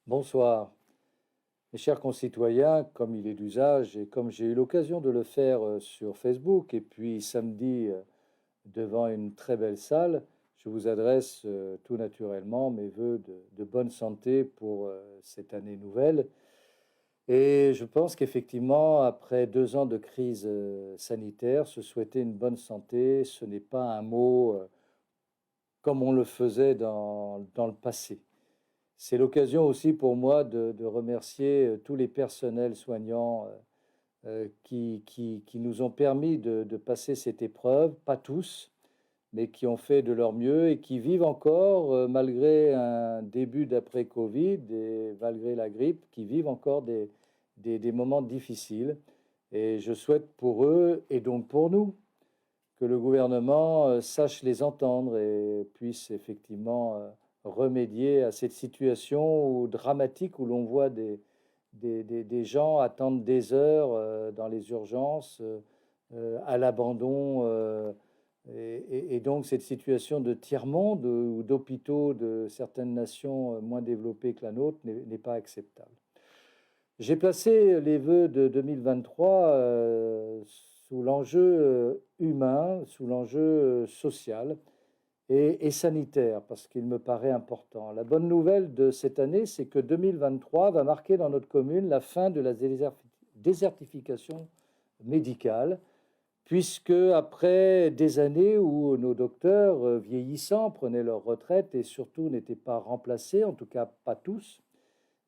Bonsoir. Mes chers concitoyens, comme il est d'usage et comme j'ai eu l'occasion de le faire sur Facebook et puis samedi devant une très belle salle, je vous adresse tout naturellement mes voeux de bonne santé pour cette année nouvelle. Et je pense qu'effectivement, après 2 ans de crise sanitaire, se souhaiter une bonne santé, ce n'est pas un mot comme on le faisait dans le passé. C'est l'occasion aussi pour moi de remercier tous les personnels soignants qui nous ont permis de passer cette épreuve, pas tous, mais qui ont fait de leur mieux et qui vivent encore, malgré un début d'après-Covid et malgré la grippe, qui vivent encore des moments difficiles. Et je souhaite pour eux et donc pour nous que le gouvernement sache les entendre et puisse effectivement remédier à cette situation dramatique où l'on voit des gens attendre des heures dans les urgences, à l'abandon. Et donc cette situation de tiers-monde ou d'hôpitaux de certaines nations moins développées que la nôtre n'est pas acceptable. J'ai placé les vœux de 2023 sous l'enjeu humain, sous l'enjeu social et sanitaire, parce qu'il me paraît important. La bonne nouvelle de cette année, c'est que 2023 va marquer dans notre commune la fin de la désertification médicale, puisque après des années où nos docteurs vieillissants prenaient leur retraite et surtout n'étaient pas remplacés, en tout cas pas tous,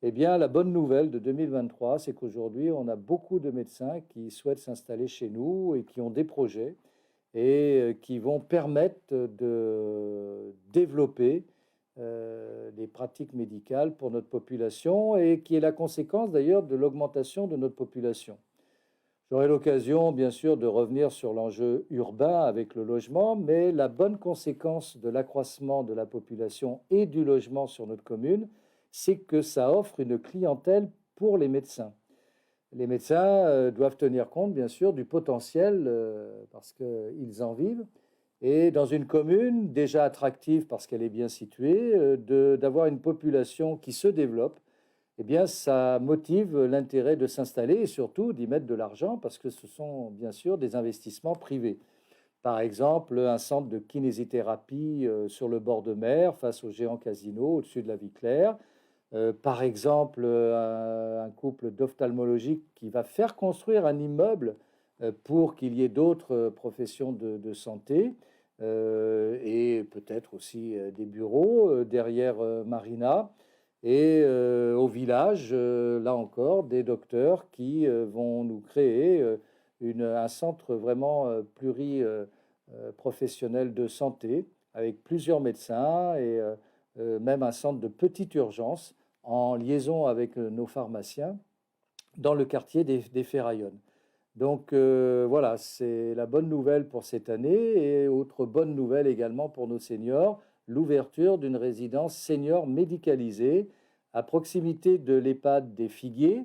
eh bien, la bonne nouvelle de 2023, c'est qu'aujourd'hui, on a beaucoup de médecins qui souhaitent s'installer chez nous et qui ont des projets et qui vont permettre de développer les pratiques médicales pour notre population et qui est la conséquence d'ailleurs de l'augmentation de notre population. J'aurai l'occasion, bien sûr, de revenir sur l'enjeu urbain avec le logement, mais la bonne conséquence de l'accroissement de la population et du logement sur notre commune, c'est que ça offre une clientèle pour les médecins. Les médecins doivent tenir compte, bien sûr, du potentiel parce qu'ils en vivent. Et dans une commune déjà attractive parce qu'elle est bien située, d'avoir une population qui se développe, eh bien, ça motive l'intérêt de s'installer et surtout d'y mettre de l'argent parce que ce sont bien sûr des investissements privés. Par exemple, un centre de kinésithérapie sur le bord de mer face au géant casino au-dessus de la vie claire. Par exemple, un couple d'ophtalmologiques qui va faire construire un immeuble pour qu'il y ait d'autres professions de santé et peut-être aussi des bureaux derrière Marina. Et au village, là encore, des docteurs qui vont nous créer un centre vraiment pluriprofessionnel de santé avec plusieurs médecins et même un centre de petite urgence en liaison avec nos pharmaciens dans le quartier des Ferraillonnes. Donc voilà, c'est la bonne nouvelle pour cette année et autre bonne nouvelle également pour nos seniors, l'ouverture d'une résidence senior médicalisée à proximité de l'EHPAD des Figuiers.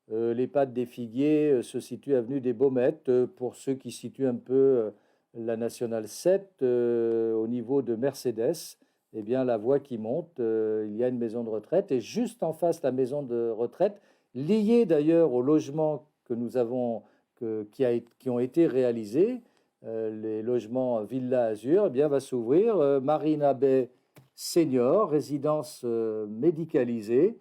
L'EHPAD des Figuiers se situe avenue des Baumettes, pour ceux qui situent un peu la nationale 7 au niveau de Mercedes. Eh bien, la voie qui monte, il y a une maison de retraite et juste en face la maison de retraite, liée d'ailleurs au logement que nous avons qui ont été réalisés, les logements Villa Azur, eh bien, va s'ouvrir Marina Bay Senior, résidence médicalisée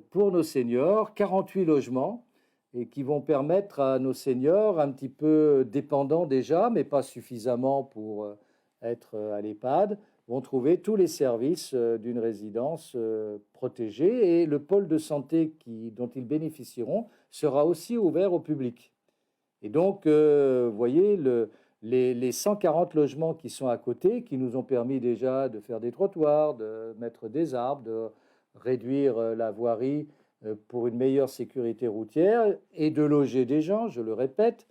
pour nos seniors, 48 logements, et qui vont permettre à nos seniors, un petit peu dépendants déjà, mais pas suffisamment pour être à l'EHPAD, vont trouver tous les services d'une résidence protégée et le pôle de santé dont ils bénéficieront sera aussi ouvert au public. Et donc, vous voyez, les 140 logements qui sont à côté, qui nous ont permis déjà de faire des trottoirs, de mettre des arbres, de réduire la voirie pour une meilleure sécurité routière et de loger des gens, je le répète,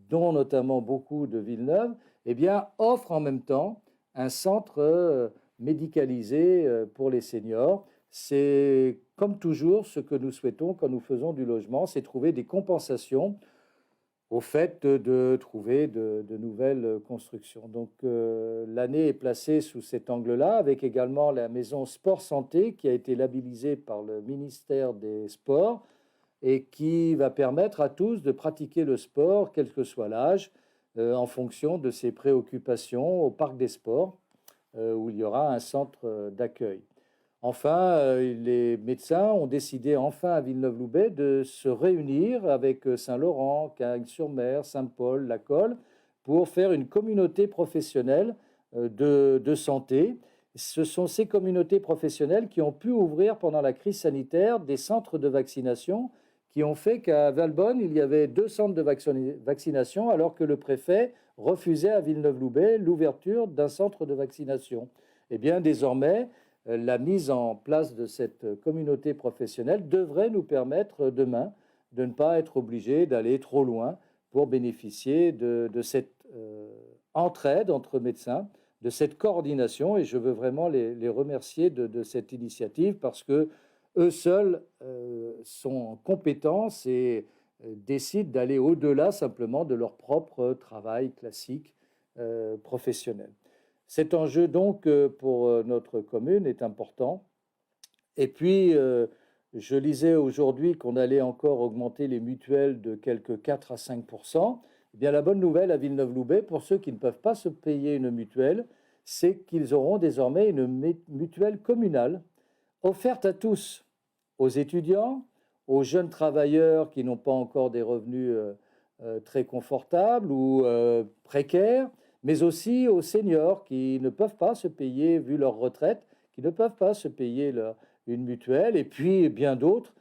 dont notamment beaucoup de Villeneuve, eh bien, offrent en même temps un centre médicalisé pour les seniors. C'est comme toujours ce que nous souhaitons quand nous faisons du logement, c'est trouver des compensations au fait de trouver de nouvelles constructions. Donc l'année est placée sous cet angle-là, avec également la maison Sport Santé qui a été labellisée par le ministère des Sports et qui va permettre à tous de pratiquer le sport, quel que soit l'âge, en fonction de ses préoccupations au Parc des Sports, où il y aura un centre d'accueil. Enfin, les médecins ont décidé enfin à Villeneuve-Loubet de se réunir avec Saint-Laurent, Cagnes-sur-Mer, Saint-Paul, La Colle, pour faire une communauté professionnelle de santé. Ce sont ces communautés professionnelles qui ont pu ouvrir pendant la crise sanitaire des centres de vaccination qui ont fait qu'à Valbonne, il y avait 2 centres de vaccination alors que le préfet refusait à Villeneuve-Loubet l'ouverture d'un centre de vaccination. Eh bien, désormais, la mise en place de cette communauté professionnelle devrait nous permettre demain de ne pas être obligés d'aller trop loin pour bénéficier de cette entraide entre médecins, de cette coordination. Et je veux vraiment les remercier de cette initiative parce que eux seuls sont en compétence et décident d'aller au-delà simplement de leur propre travail classique professionnel. Cet enjeu, donc, pour notre commune est important. Et puis, je lisais aujourd'hui qu'on allait encore augmenter les mutuelles de quelques 4 à 5%. Eh bien, la bonne nouvelle à Villeneuve-Loubet, pour ceux qui ne peuvent pas se payer une mutuelle, c'est qu'ils auront désormais une mutuelle communale offerte à tous, aux étudiants, aux jeunes travailleurs qui n'ont pas encore des revenus très confortables ou précaires, mais aussi aux seniors qui ne peuvent pas se payer, vu leur retraite, qui ne peuvent pas se payer une mutuelle, et puis bien d'autres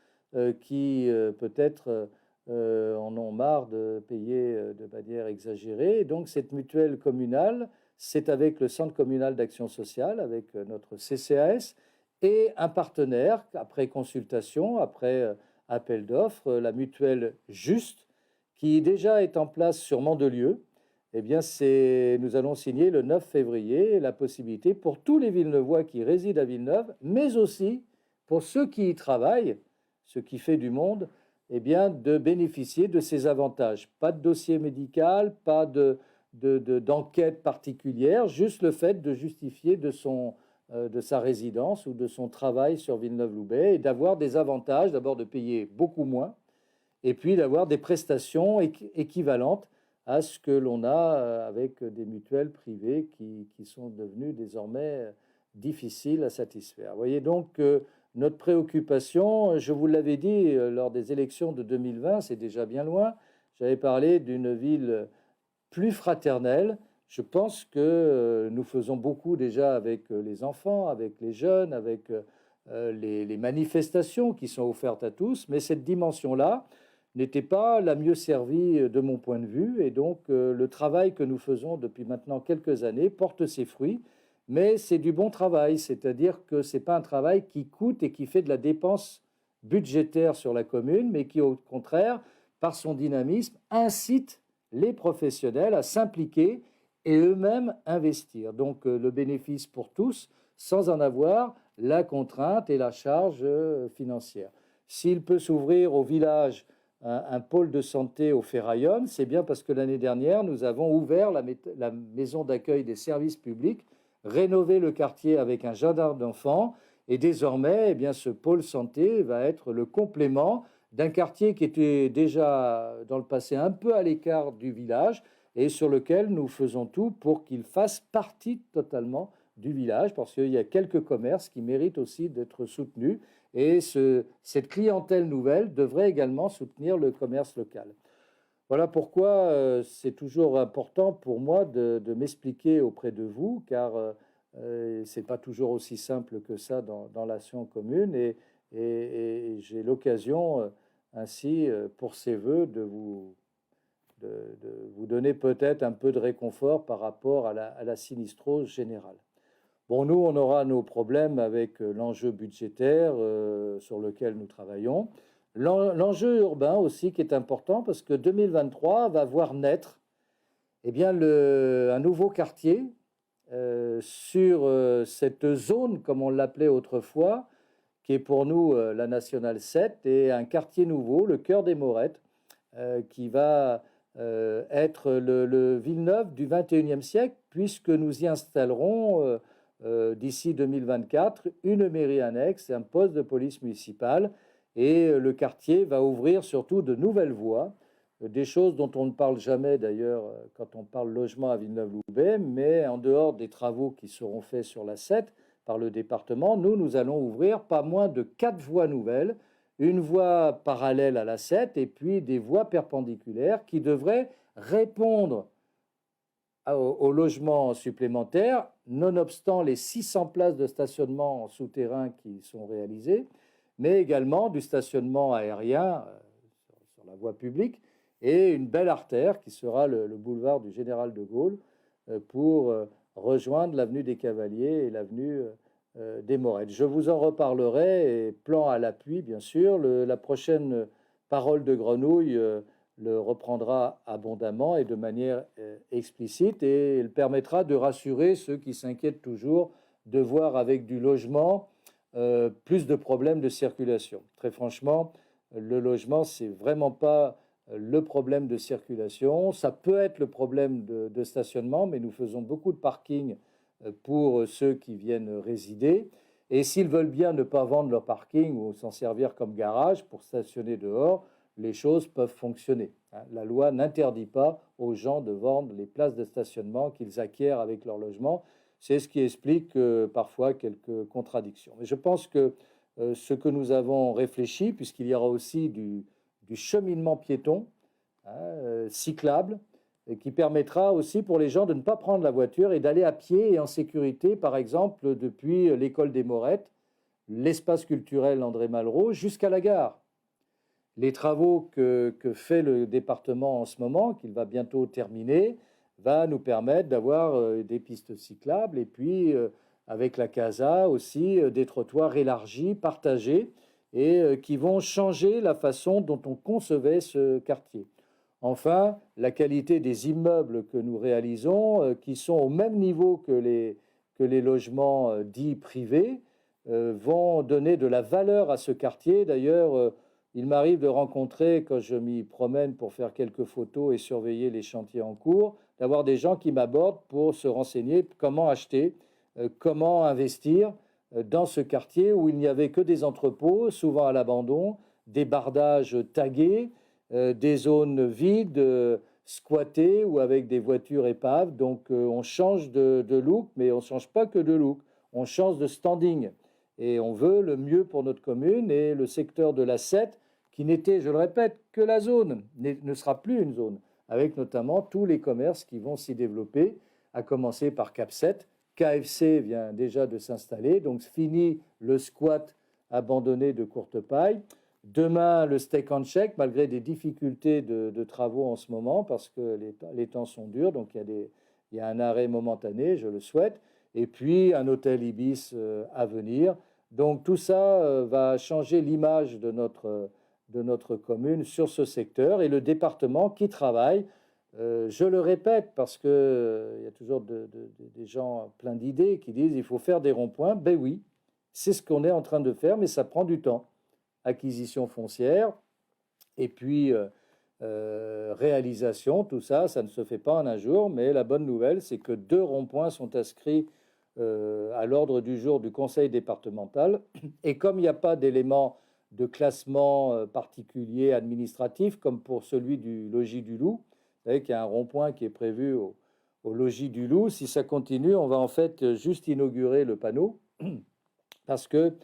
qui peut-être en ont marre de payer de manière exagérée. Et donc cette mutuelle communale, c'est avec le Centre communal d'action sociale, avec notre CCAS, et un partenaire, après consultation, après appel d'offres, la mutuelle Juste, qui déjà est en place sur Mandelieu. Eh bien, nous allons signer le 9 février la possibilité pour tous les Villeneuvois qui résident à Villeneuve, mais aussi pour ceux qui y travaillent, ce qui fait du monde, eh bien, de bénéficier de ces avantages. Pas de dossier médical, pas d'enquête particulière, juste le fait de justifier de sa résidence ou de son travail sur Villeneuve-Loubet et d'avoir des avantages, d'abord de payer beaucoup moins, et puis d'avoir des prestations équivalentes à ce que l'on a avec des mutuelles privées qui sont devenues désormais difficiles à satisfaire. Vous voyez donc que notre préoccupation, je vous l'avais dit lors des élections de 2020, c'est déjà bien loin, j'avais parlé d'une ville plus fraternelle. Je pense que nous faisons beaucoup déjà avec les enfants, avec les jeunes, avec les manifestations qui sont offertes à tous, mais cette dimension-là n'était pas la mieux servie de mon point de vue. Et donc, le travail que nous faisons depuis maintenant quelques années porte ses fruits, mais c'est du bon travail, c'est-à-dire que ce n'est pas un travail qui coûte et qui fait de la dépense budgétaire sur la commune, mais qui, au contraire, par son dynamisme, incite les professionnels à s'impliquer et eux-mêmes investir. Donc, le bénéfice pour tous, sans en avoir la contrainte et la charge financière. S'il peut s'ouvrir au village un pôle de santé au Ferraillum, c'est bien parce que l'année dernière, nous avons ouvert la maison d'accueil des services publics, rénové le quartier avec un jardin d'enfants, et désormais, eh bien, ce pôle santé va être le complément d'un quartier qui était déjà dans le passé un peu à l'écart du village et sur lequel nous faisons tout pour qu'il fasse partie totalement du village, parce qu'il y a quelques commerces qui méritent aussi d'être soutenus. Et cette clientèle nouvelle devrait également soutenir le commerce local. Voilà pourquoi c'est toujours important pour moi de m'expliquer auprès de vous, car ce n'est pas toujours aussi simple que ça dans l'action commune. Et j'ai l'occasion ainsi, pour ces vœux, de vous donner peut-être un peu de réconfort par rapport à la sinistrose générale. Bon, nous, on aura nos problèmes avec l'enjeu budgétaire sur lequel nous travaillons. L'enjeu urbain aussi qui est important parce que 2023 va voir naître eh bien, un nouveau quartier sur cette zone, comme on l'appelait autrefois, qui est pour nous la Nationale 7, et un quartier nouveau, le Cœur des Morettes, qui va être le Villeneuve du 21e siècle, puisque nous y installerons d'ici 2024 une mairie annexe et un poste de police municipale. Et le quartier va ouvrir surtout de nouvelles voies, des choses dont on ne parle jamais d'ailleurs quand on parle logement à Villeneuve-Loubet, mais en dehors des travaux qui seront faits sur la 7 par le département, nous allons ouvrir pas moins de 4 voies nouvelles, une voie parallèle à la 7 et puis des voies perpendiculaires qui devraient répondre aux logements supplémentaires, nonobstant les 600 places de stationnement souterrain qui sont réalisées, mais également du stationnement aérien sur la voie publique et une belle artère qui sera le boulevard du Général de Gaulle pour rejoindre l'avenue des Cavaliers et l'avenue des Morettes. Je vous en reparlerai, et plan à l'appui, bien sûr. La prochaine parole de Grenouille le reprendra abondamment et de manière explicite, et elle permettra de rassurer ceux qui s'inquiètent toujours de voir avec du logement plus de problèmes de circulation. Très franchement, le logement, c'est vraiment pas le problème de circulation. Ça peut être le problème de stationnement, mais nous faisons beaucoup de parking pour ceux qui viennent résider. Et s'ils veulent bien ne pas vendre leur parking ou s'en servir comme garage pour stationner dehors, les choses peuvent fonctionner. La loi n'interdit pas aux gens de vendre les places de stationnement qu'ils acquièrent avec leur logement. C'est ce qui explique parfois quelques contradictions. Mais je pense que ce que nous avons réfléchi, puisqu'il y aura aussi du cheminement piéton, cyclable, et qui permettra aussi pour les gens de ne pas prendre la voiture et d'aller à pied et en sécurité, par exemple, depuis l'école des Morettes, l'espace culturel André Malraux, jusqu'à la gare. Les travaux que fait le département en ce moment, qu'il va bientôt terminer, va nous permettre d'avoir des pistes cyclables et puis avec la CASA aussi des trottoirs élargis, partagés et qui vont changer la façon dont on concevait ce quartier. Enfin, la qualité des immeubles que nous réalisons, qui sont au même niveau que les logements dits privés, vont donner de la valeur à ce quartier. D'ailleurs, il m'arrive de rencontrer, quand je m'y promène pour faire quelques photos et surveiller les chantiers en cours, d'avoir des gens qui m'abordent pour se renseigner comment acheter, comment investir dans ce quartier où il n'y avait que des entrepôts, souvent à l'abandon, des bardages tagués, des zones vides, squattées ou avec des voitures épaves. Donc on change de look, mais on ne change pas que de look, on change de standing. Et on veut le mieux pour notre commune, et le secteur de la 7, qui n'était, je le répète, que la zone, ne sera plus une zone, avec notamment tous les commerces qui vont s'y développer, à commencer par Cap 7. KFC vient déjà de s'installer, donc fini le squat abandonné de Courtepaille. Demain, le steak and shake, malgré des difficultés de travaux en ce moment, parce que les temps sont durs, donc il y a un arrêt momentané, je le souhaite, et puis un hôtel Ibis à venir. Donc tout ça va changer l'image de notre commune sur ce secteur, et le département qui travaille, je le répète parce qu'il y a toujours des gens pleins d'idées qui disent il faut faire des ronds-points. Ben oui, c'est ce qu'on est en train de faire, mais ça prend du temps. Acquisition foncière, et puis réalisation, tout ça, ça ne se fait pas en un jour, mais la bonne nouvelle, c'est que 2 ronds-points sont inscrits à l'ordre du jour du conseil départemental, et comme il n'y a pas d'éléments de classement particulier administratif, comme pour celui du logis du Loup, vous savez qu'il y a un rond-point qui est prévu au logis du Loup, si ça continue, on va en fait juste inaugurer le panneau, parce que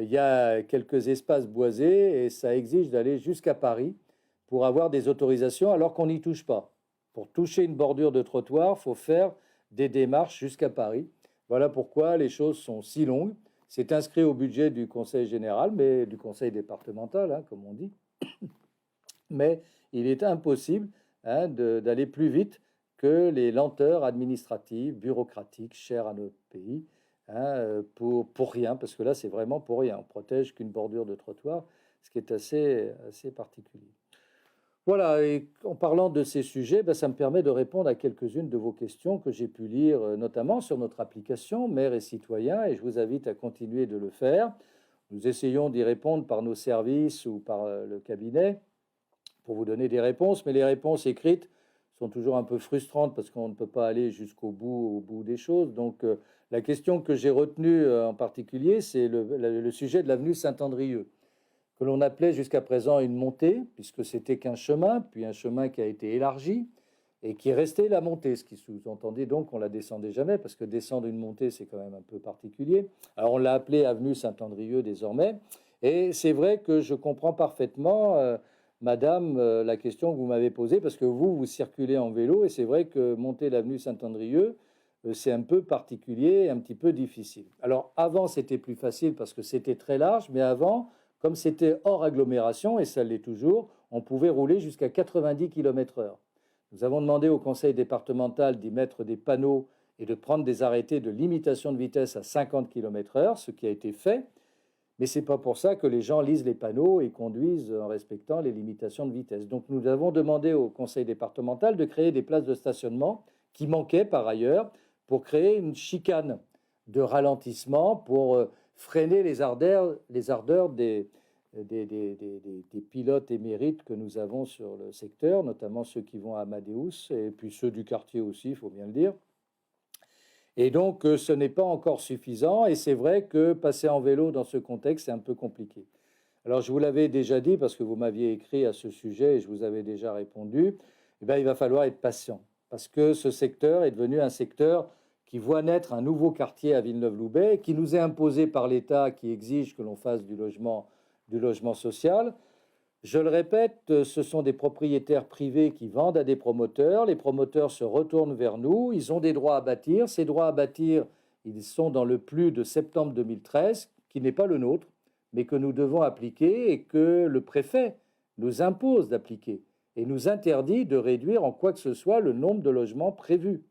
il y a quelques espaces boisés et ça exige d'aller jusqu'à Paris pour avoir des autorisations alors qu'on n'y touche pas. Pour toucher une bordure de trottoir, il faut faire des démarches jusqu'à Paris. Voilà pourquoi les choses sont si longues. C'est inscrit au budget du conseil général, mais du conseil départemental, hein, comme on dit. Mais il est impossible d'aller plus vite que les lenteurs administratives, bureaucratiques, chères à notre pays. Pour rien, parce que là, c'est vraiment pour rien. On protège qu'une bordure de trottoir, ce qui est assez particulier. Voilà, et en parlant de ces sujets, ça me permet de répondre à quelques-unes de vos questions que j'ai pu lire, notamment sur notre application Maire et Citoyens, et je vous invite à continuer de le faire. Nous essayons d'y répondre par nos services ou par le cabinet, pour vous donner des réponses, mais les réponses écrites sont toujours un peu frustrantes parce qu'on ne peut pas aller jusqu'au bout, au bout des choses. Donc, la question que j'ai retenue en particulier, c'est le sujet de l'avenue Saint-Andrieux, que l'on appelait jusqu'à présent une montée, puisque c'était qu'un chemin, puis un chemin qui a été élargi et qui est resté la montée, ce qui sous-entendait donc qu'on ne la descendait jamais, parce que descendre une montée, c'est quand même un peu particulier. Alors on l'a appelée avenue Saint-Andrieux désormais, et c'est vrai que je comprends parfaitement, Madame, la question que vous m'avez posée, parce que vous circulez en vélo, et c'est vrai que monter l'avenue Saint-Andrieux, c'est un peu particulier, un petit peu difficile. Alors avant, c'était plus facile parce que c'était très large, mais avant, comme c'était hors agglomération, et ça l'est toujours, on pouvait rouler jusqu'à 90 km/h. Nous avons demandé au conseil départemental d'y mettre des panneaux et de prendre des arrêtés de limitation de vitesse à 50 km/h, ce qui a été fait. Mais ce n'est pas pour ça que les gens lisent les panneaux et conduisent en respectant les limitations de vitesse. Donc nous avons demandé au conseil départemental de créer des places de stationnement qui manquaient par ailleurs pour créer une chicane de ralentissement pour freiner les ardeurs des pilotes émérites que nous avons sur le secteur, notamment ceux qui vont à Amadeus et puis ceux du quartier aussi, il faut bien le dire. Et donc, ce n'est pas encore suffisant et c'est vrai que passer en vélo dans ce contexte, c'est un peu compliqué. Alors, je vous l'avais déjà dit parce que vous m'aviez écrit à ce sujet et je vous avais déjà répondu, eh bien, il va falloir être patient parce que ce secteur est devenu un secteur qui voit naître un nouveau quartier à Villeneuve-Loubet, qui nous est imposé par l'État, qui exige que l'on fasse du logement social. Je le répète, ce sont des propriétaires privés qui vendent à des promoteurs. Les promoteurs se retournent vers nous. Ils ont des droits à bâtir. Ces droits à bâtir, ils sont dans le plus de septembre 2013, qui n'est pas le nôtre, mais que nous devons appliquer et que le préfet nous impose d'appliquer et nous interdit de réduire en quoi que ce soit le nombre de logements prévus.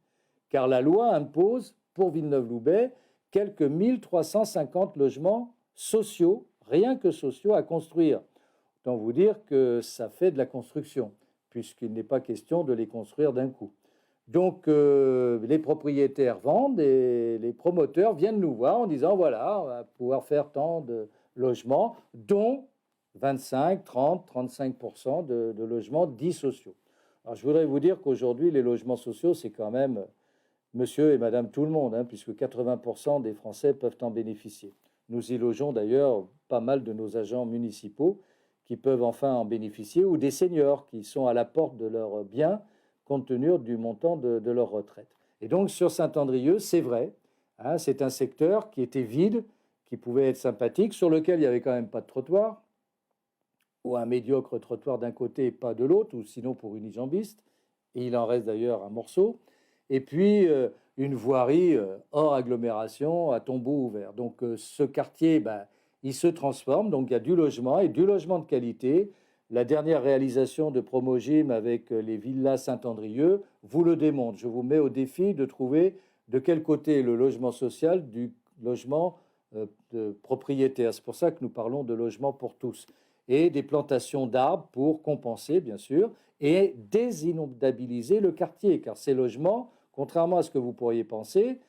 Car la loi impose pour Villeneuve-Loubet quelques 1350 logements sociaux, rien que sociaux, à construire. Autant vous dire que ça fait de la construction, puisqu'il n'est pas question de les construire d'un coup. Donc, les propriétaires vendent et les promoteurs viennent nous voir en disant, voilà, on va pouvoir faire tant de logements, dont 25, 30, 35% de logements dits sociaux. Alors, je voudrais vous dire qu'aujourd'hui, les logements sociaux, c'est quand même monsieur et madame tout le monde, hein, puisque 80% des Français peuvent en bénéficier. Nous y logeons d'ailleurs pas mal de nos agents municipaux qui peuvent enfin en bénéficier, ou des seniors qui sont à la porte de leurs biens compte tenu du montant de leur retraite. Et donc sur Saint-Andrieux, c'est vrai, hein, c'est un secteur qui était vide, qui pouvait être sympathique, sur lequel il n'y avait quand même pas de trottoir, ou un médiocre trottoir d'un côté et pas de l'autre, ou sinon pour unijambiste, et il en reste d'ailleurs un morceau, et puis une voirie hors agglomération à tombeau ouvert. Donc ce quartier, il se transforme, donc il y a du logement et du logement de qualité. La dernière réalisation de Promogym avec les villas Saint-Andrieux vous le démontre. Je vous mets au défi de trouver de quel côté est le logement social du logement de propriétaire. C'est pour ça que nous parlons de logement pour tous. Et des plantations d'arbres pour compenser, bien sûr, et désinondabiliser le quartier, car ces logements, contrairement à ce que vous pourriez penser,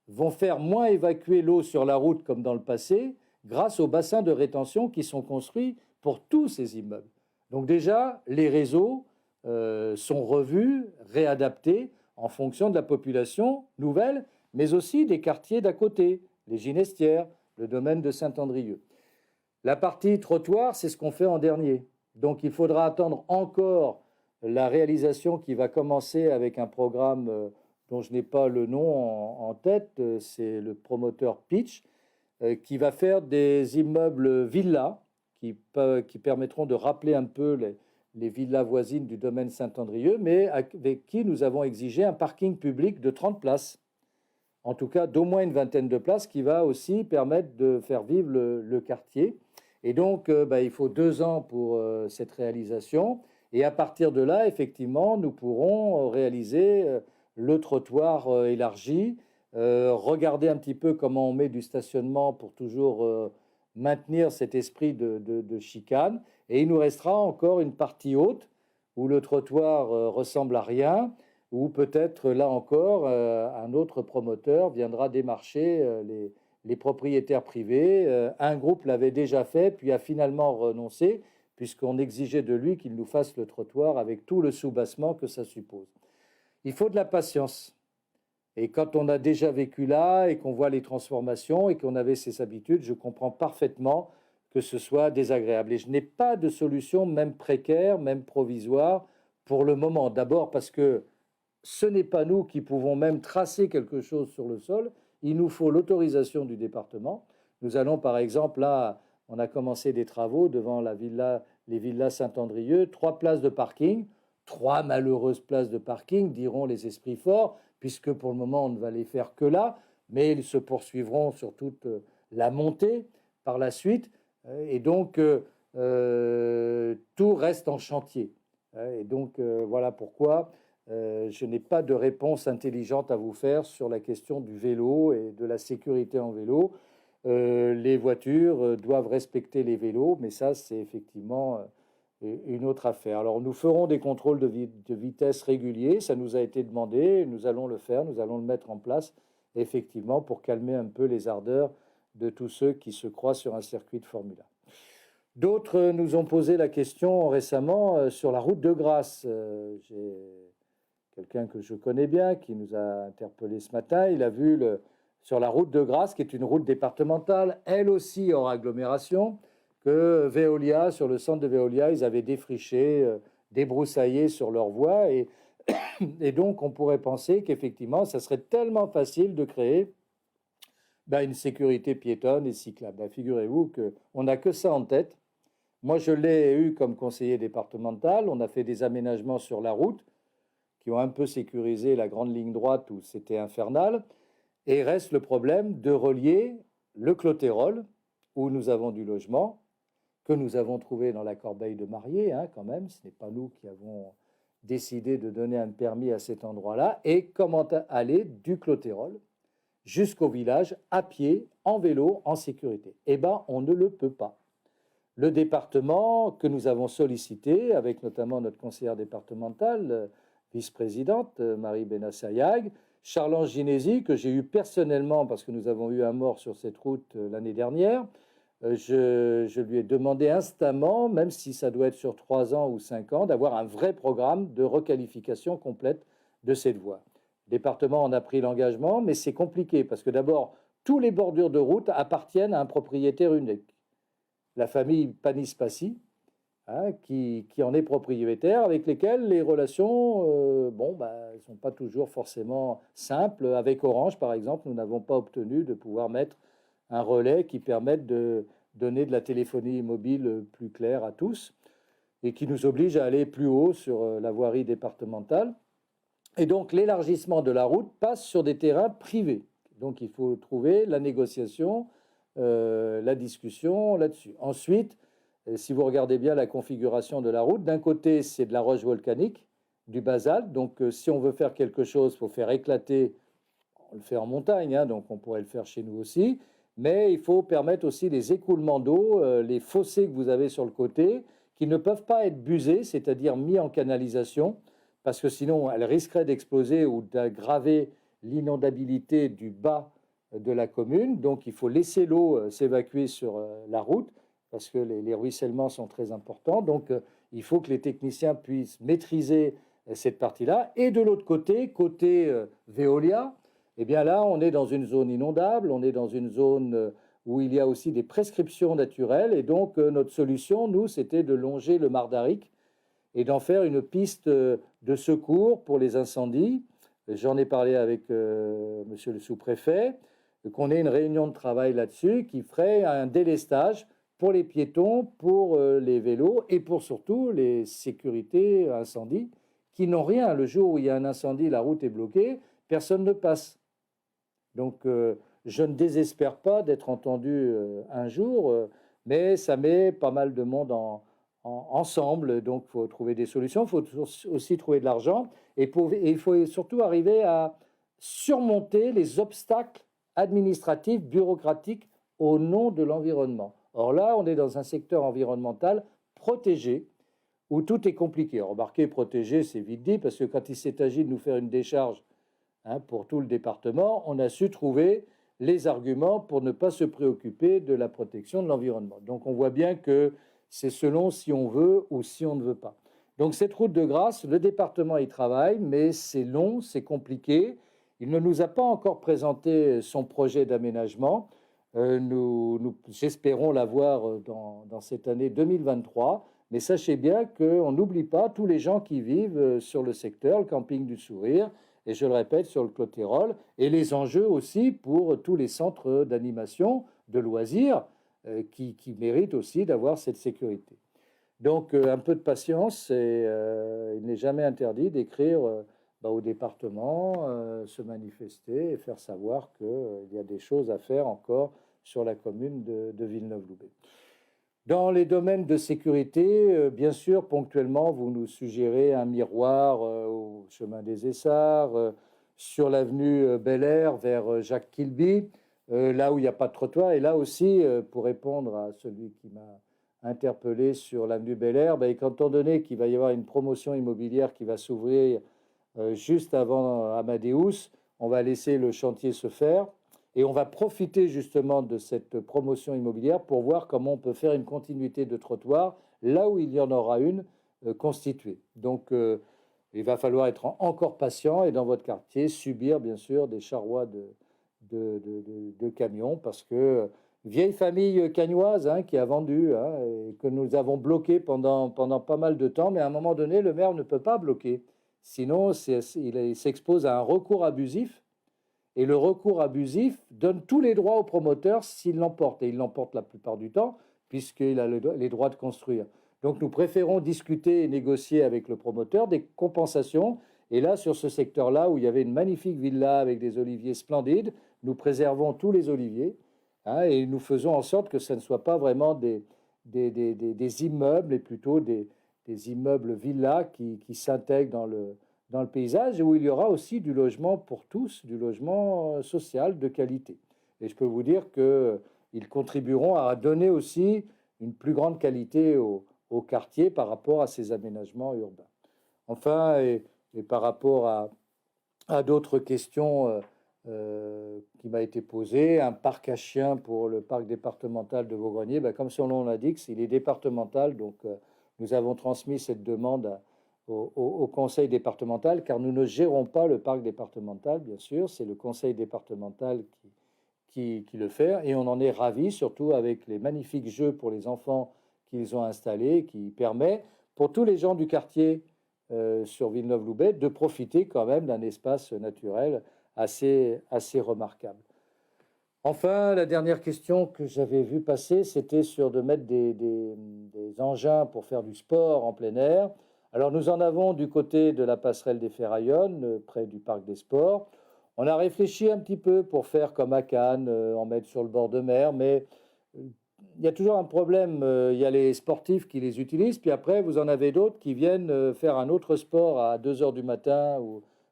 vont faire moins évacuer l'eau sur la route comme dans le passé, grâce aux bassins de rétention qui sont construits pour tous ces immeubles. Donc déjà, les réseaux sont revus, réadaptés en fonction de la population nouvelle, mais aussi des quartiers d'à côté, les Ginestières, le domaine de Saint-Andrieux. La partie trottoir, c'est ce qu'on fait en dernier. Donc il faudra attendre encore la réalisation qui va commencer avec un programme dont je n'ai pas le nom en tête, c'est le promoteur Pitch, qui va faire des immeubles villas qui permettront de rappeler un peu les villas voisines du domaine Saint-Andrieux, mais avec qui nous avons exigé un parking public de 30 places. En tout cas, d'au moins une vingtaine de places qui va aussi permettre de faire vivre le quartier. Et donc, il faut 2 ans pour cette réalisation. Et à partir de là, effectivement, nous pourrons réaliser le trottoir élargi, regarder un petit peu comment on met du stationnement pour toujours maintenir cet esprit de chicane. Et il nous restera encore une partie haute où le trottoir ressemble à rien, où peut-être là encore un autre promoteur viendra démarcher les propriétaires privés. Un groupe l'avait déjà fait, puis a finalement renoncé, puisqu'on exigeait de lui qu'il nous fasse le trottoir avec tout le soubassement que ça suppose. Il faut de la patience. Et quand on a déjà vécu là et qu'on voit les transformations et qu'on avait ces habitudes, je comprends parfaitement que ce soit désagréable. Et je n'ai pas de solution, même précaire, même provisoire, pour le moment. D'abord parce que ce n'est pas nous qui pouvons même tracer quelque chose sur le sol. Il nous faut l'autorisation du département. Nous allons par exemple, là, on a commencé des travaux devant les villas Saint-Andrieux, 3 places de parking, 3 malheureuses places de parking, diront les esprits forts, puisque pour le moment on ne va les faire que là, mais ils se poursuivront sur toute la montée par la suite. Et donc, tout reste en chantier. Et donc, voilà pourquoi je n'ai pas de réponse intelligente à vous faire sur la question du vélo et de la sécurité en vélo. Les voitures doivent respecter les vélos, mais ça, c'est effectivement une autre affaire. Alors, nous ferons des contrôles de vitesse réguliers, ça nous a été demandé, nous allons le faire, nous allons le mettre en place, effectivement, pour calmer un peu les ardeurs de tous ceux qui se croient sur un circuit de Formule 1. D'autres nous ont posé la question récemment sur la route de Grasse. J'ai quelqu'un que je connais bien qui nous a interpellé ce matin. Il a vu sur la route de Grasse, qui est une route départementale, elle aussi hors agglomération, que Veolia, sur le centre de Veolia, ils avaient défriché, débroussaillé sur leur voie. Et donc, on pourrait penser qu'effectivement, ça serait tellement facile de créer une sécurité piétonne et cyclable. Figurez-vous qu'on n'a que ça en tête. Moi, je l'ai eu comme conseiller départemental. On a fait des aménagements sur la route qui ont un peu sécurisé la grande ligne droite où c'était infernal. Et il reste le problème de relier le Clotérol, où nous avons du logement, que nous avons trouvé dans la corbeille de Marié, quand même. Ce n'est pas nous qui avons décidé de donner un permis à cet endroit-là. Et comment aller du Clotérol jusqu'au village à pied, en vélo, en sécurité. Eh bien, on ne le peut pas. Le département que nous avons sollicité, avec notamment notre conseillère départementale, vice-présidente, Marie Benassayag, Charles-Ange Ginesi, que j'ai eu personnellement, parce que nous avons eu un mort sur cette route l'année dernière, je lui ai demandé instamment, même si ça doit être sur 3 ans ou 5 ans, d'avoir un vrai programme de requalification complète de cette voie. Le département en a pris l'engagement, mais c'est compliqué, parce que d'abord, tous les bordures de route appartiennent à un propriétaire unique. La famille Panispassi, qui en est propriétaire, avec lesquels les relations ne sont pas toujours forcément simples. Avec Orange, par exemple, nous n'avons pas obtenu de pouvoir mettre un relais qui permette de donner de la téléphonie mobile plus claire à tous et qui nous oblige à aller plus haut sur la voirie départementale. Et donc, l'élargissement de la route passe sur des terrains privés. Donc, il faut trouver la négociation, la discussion là-dessus. Ensuite, si vous regardez bien la configuration de la route, d'un côté, c'est de la roche volcanique, du basalte. Donc, si on veut faire quelque chose, il faut faire éclater. On le fait en montagne, donc on pourrait le faire chez nous aussi. Mais il faut permettre aussi les écoulements d'eau, les fossés que vous avez sur le côté, qui ne peuvent pas être busés, c'est-à-dire mis en canalisation, parce que sinon, elles risqueraient d'exploser ou d'aggraver l'inondabilité du bas de la commune. Donc, il faut laisser l'eau s'évacuer sur la route, parce que les ruissellements sont très importants. Donc, il faut que les techniciens puissent maîtriser cette partie-là. Et de l'autre côté, Veolia, eh bien là, on est dans une zone inondable, on est dans une zone où il y a aussi des prescriptions naturelles. Et donc, notre solution, nous, c'était de longer le Mardaric et d'en faire une piste de secours pour les incendies. J'en ai parlé avec monsieur le sous-préfet, qu'on ait une réunion de travail là-dessus qui ferait un délestage pour les piétons, pour les vélos et pour surtout les sécurités incendies qui n'ont rien. Le jour où il y a un incendie, la route est bloquée, personne ne passe. Donc, je ne désespère pas d'être entendu un jour, mais ça met pas mal de monde ensemble. Donc, il faut trouver des solutions, il faut aussi trouver de l'argent et il faut surtout arriver à surmonter les obstacles administratifs, bureaucratiques au nom de l'environnement. Or là, on est dans un secteur environnemental protégé où tout est compliqué. Remarquez, protégé, c'est vite dit, parce que quand il s'est agi de nous faire une décharge pour tout le département, on a su trouver les arguments pour ne pas se préoccuper de la protection de l'environnement. Donc on voit bien que c'est selon si on veut ou si on ne veut pas. Donc cette route de grâce, le département y travaille, mais c'est long, c'est compliqué. Il ne nous a pas encore présenté son projet d'aménagement. Nous espérons l'avoir dans cette année 2023. Mais sachez bien qu'on n'oublie pas tous les gens qui vivent sur le secteur, le camping du Sourire, et je le répète, sur le Clotérol, et les enjeux aussi pour tous les centres d'animation, de loisirs, qui méritent aussi d'avoir cette sécurité. Donc, un peu de patience, et il n'est jamais interdit d'écrire au département, se manifester et faire savoir qu'il y a des choses à faire encore sur la commune de Villeneuve-Loubet. Dans les domaines de sécurité, bien sûr, ponctuellement, vous nous suggérez un miroir au chemin des Essarts, sur l'avenue Bel Air vers Jacques Kilby, là où il n'y a pas de trottoir. Et là aussi, pour répondre à celui qui m'a interpellé sur l'avenue Bel Air, étant donné qu'il va y avoir une promotion immobilière qui va s'ouvrir juste avant Amadeus, on va laisser le chantier se faire. Et on va profiter justement de cette promotion immobilière pour voir comment on peut faire une continuité de trottoir là où il y en aura une constituée. Donc, il va falloir être encore patient et dans votre quartier subir bien sûr des charrois de camions parce que vieille famille cagnoise qui a vendu et que nous avons bloqué pendant pas mal de temps, mais à un moment donné, le maire ne peut pas bloquer. Sinon, il s'expose à un recours abusif. Et le recours abusif donne tous les droits au promoteur s'il l'emporte. Et il l'emporte la plupart du temps, puisqu'il a les droits de construire. Donc nous préférons discuter et négocier avec le promoteur des compensations. Et là, sur ce secteur-là, où il y avait une magnifique villa avec des oliviers splendides, nous préservons tous les oliviers et nous faisons en sorte que ce ne soit pas vraiment des immeubles, mais plutôt des immeubles villas qui s'intègrent dans le paysage et où il y aura aussi du logement pour tous, du logement social de qualité. Et je peux vous dire qu'ils contribueront à donner aussi une plus grande qualité au quartier par rapport à ces aménagements urbains. Enfin, et par rapport à d'autres questions qui m'a été posée, un parc à chiens pour le parc départemental de Vaugrennier, comme son nom l'indique, il est départemental, donc nous avons transmis cette demande au conseil départemental, car nous ne gérons pas le parc départemental, bien sûr, c'est le conseil départemental qui le fait, et on en est ravis, surtout avec les magnifiques jeux pour les enfants qu'ils ont installés, qui permet pour tous les gens du quartier sur Villeneuve-Loubet de profiter quand même d'un espace naturel assez remarquable. Enfin, la dernière question que j'avais vue passer, c'était sur de mettre des engins pour faire du sport en plein air. Alors nous en avons du côté de la passerelle des Ferraillonnes, près du parc des sports. On a réfléchi un petit peu pour faire comme à Cannes, en mettre sur le bord de mer, mais il y a toujours un problème. Il y a les sportifs qui les utilisent, puis après vous en avez d'autres qui viennent faire un autre sport à 2 heures du matin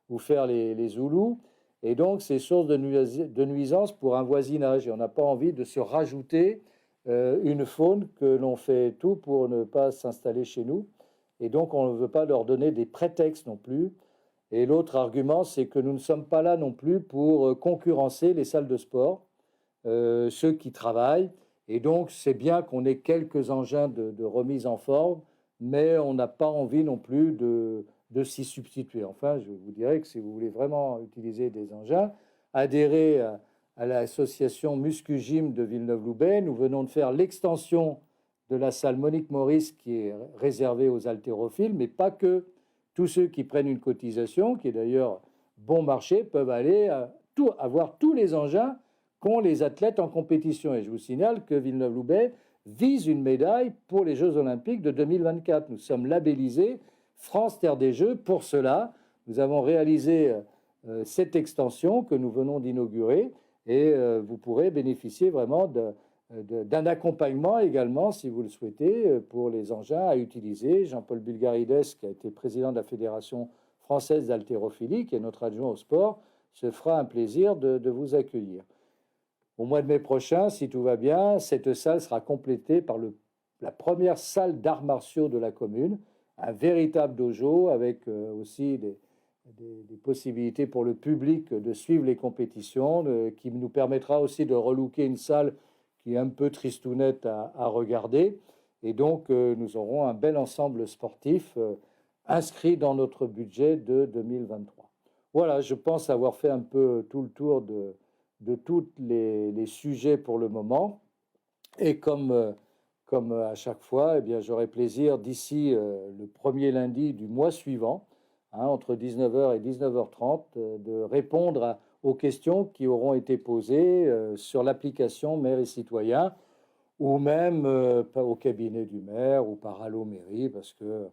ou faire les zoulous. Et donc c'est source de nuisance pour un voisinage. Et on n'a pas envie de se rajouter une faune que l'on fait tout pour ne pas s'installer chez nous. Et donc, on ne veut pas leur donner des prétextes non plus. Et l'autre argument, c'est que nous ne sommes pas là non plus pour concurrencer les salles de sport, ceux qui travaillent. Et donc, c'est bien qu'on ait quelques engins de remise en forme, mais on n'a pas envie non plus de s'y substituer. Enfin, je vous dirais que si vous voulez vraiment utiliser des engins, adhérez à l'association Muscu-Gym de Villeneuve-Loubet. Nous venons de faire l'extension de la salle Monique Maurice qui est réservée aux haltérophiles, mais pas que. Tous ceux qui prennent une cotisation, qui est d'ailleurs bon marché, peuvent aller avoir tous les engins qu'ont les athlètes en compétition. Et je vous signale que Villeneuve-Loubet vise une médaille pour les Jeux Olympiques de 2024. Nous sommes labellisés France Terre des Jeux. Pour cela, nous avons réalisé cette extension que nous venons d'inaugurer et vous pourrez bénéficier vraiment d'un accompagnement également, si vous le souhaitez, pour les engins à utiliser. Jean-Paul Bulgarides, qui a été président de la Fédération française d'haltérophilie, qui est notre adjoint au sport, se fera un plaisir de vous accueillir. Au mois de mai prochain, si tout va bien, cette salle sera complétée par la première salle d'arts martiaux de la commune, un véritable dojo avec aussi des possibilités pour le public de suivre les compétitions, qui nous permettra aussi de relooker une salle qui est un peu tristounette à regarder. Et donc, nous aurons un bel ensemble sportif inscrit dans notre budget de 2023. Voilà, je pense avoir fait un peu tout le tour de tous les sujets pour le moment. Et comme à chaque fois, eh bien, j'aurai plaisir d'ici le premier lundi du mois suivant, hein, entre 19h et 19h30, de répondre aux questions qui auront été posées sur l'application Maire et Citoyen, ou même au cabinet du maire ou par Allo Mairie, parce que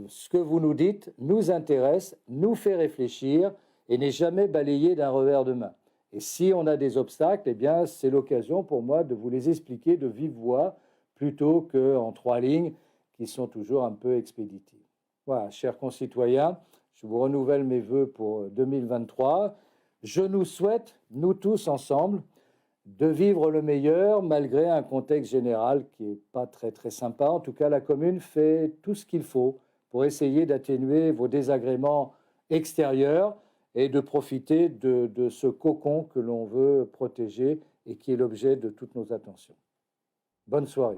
ce que vous nous dites nous intéresse, nous fait réfléchir et n'est jamais balayé d'un revers de main. Et si on a des obstacles, eh bien, c'est l'occasion pour moi de vous les expliquer de vive voix plutôt qu'en 3 lignes qui sont toujours un peu expéditives. Voilà, chers concitoyens, je vous renouvelle mes voeux pour 2023. Je nous souhaite, nous tous ensemble, de vivre le meilleur malgré un contexte général qui n'est pas très très sympa. En tout cas, la commune fait tout ce qu'il faut pour essayer d'atténuer vos désagréments extérieurs et de profiter de ce cocon que l'on veut protéger et qui est l'objet de toutes nos attentions. Bonne soirée.